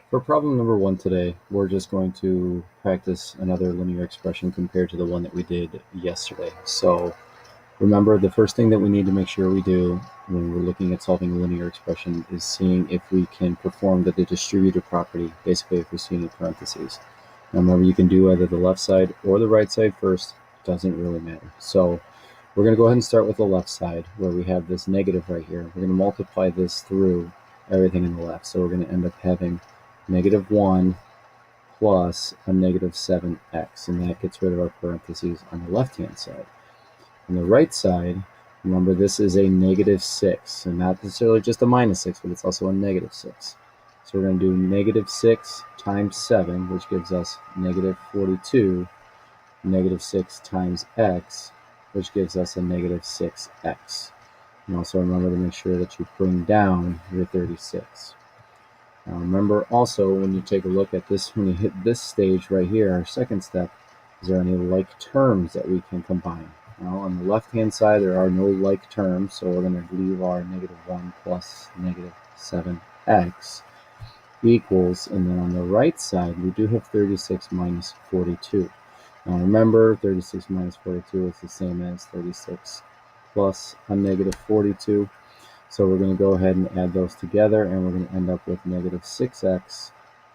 For problem number 1 today, we're just going to practice another linear expression compared to the one that we did yesterday. So remember, the first thing that we need to make sure we do when we're looking at solving a linear expression is seeing if we can perform the distributive property, basically if we see any parentheses. Now remember, you can do either the left side or the right side first, doesn't really matter. So we're going to go ahead and start with the left side where we have this negative right here. We're going to multiply this through everything in the left. So we're going to end up having -1 plus a -7x, and that gets rid of our parentheses on the left-hand side. On the right side, remember this is a -6, and not necessarily just a -6, but it's also a -6. So we're going to do -6 times 7, which gives us -42, -6 times x, which gives us a -6x. And also remember to make sure that you bring down your 36. Now remember also, when you take a look at this, when you hit this stage right here, our second step, is there any like terms that we can combine? Well, on the left-hand side, there are no like terms, so we're going to leave our -1 plus -7x equals, and then on the right side, we do have 36 minus 42. Now remember, 36 minus 42 is the same as 36 plus a -42. So we're going to go ahead and add those together, and we're going to end up with -6x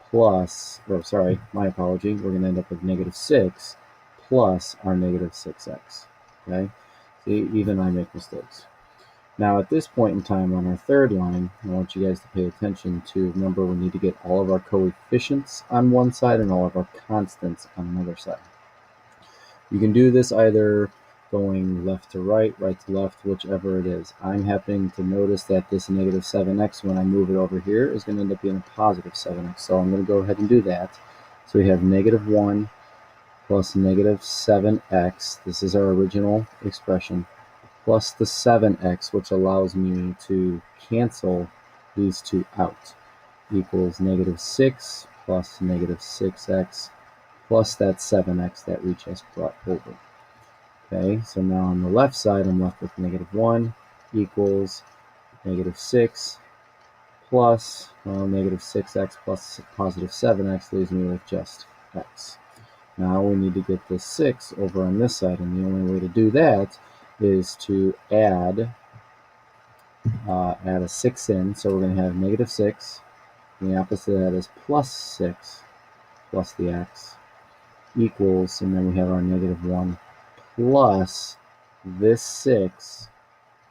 plus, or sorry, my apology, we're going to end up with -6 plus our -6x, okay? See, even I make mistakes. Now at this point in time on our third line, I want you guys to pay attention to, remember, we need to get all of our coefficients on one side and all of our constants on another side. You can do this either going left to right, right to left, whichever it is. I'm happening to notice that this -7x, when I move it over here, is going to end up being a +7x. So I'm going to go ahead and do that. So we have -1 plus -7x. This is our original expression, plus the 7x, which allows me to cancel these two out, equals -6 plus -6x plus that 7x that we just brought over. Okay, so now on the left side, I'm left with -1 equals -6 plus, well, -6x plus +7x leaves me with just x. Now we need to get this 6 over on this side, and the only way to do that is to add a 6 in. So we're going to have -6, and the opposite of that is +6 plus the x equals, and then we have our -1 plus this 6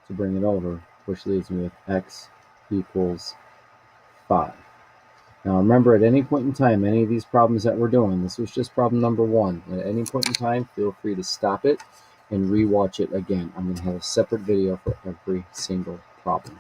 to bring it over, which leaves me with x equals 5. Now remember, at any point in time, any of these problems that we're doing, this was just problem number 1. At any point in time, feel free to stop it and re-watch it again. I'm going to have a separate video for every single problem.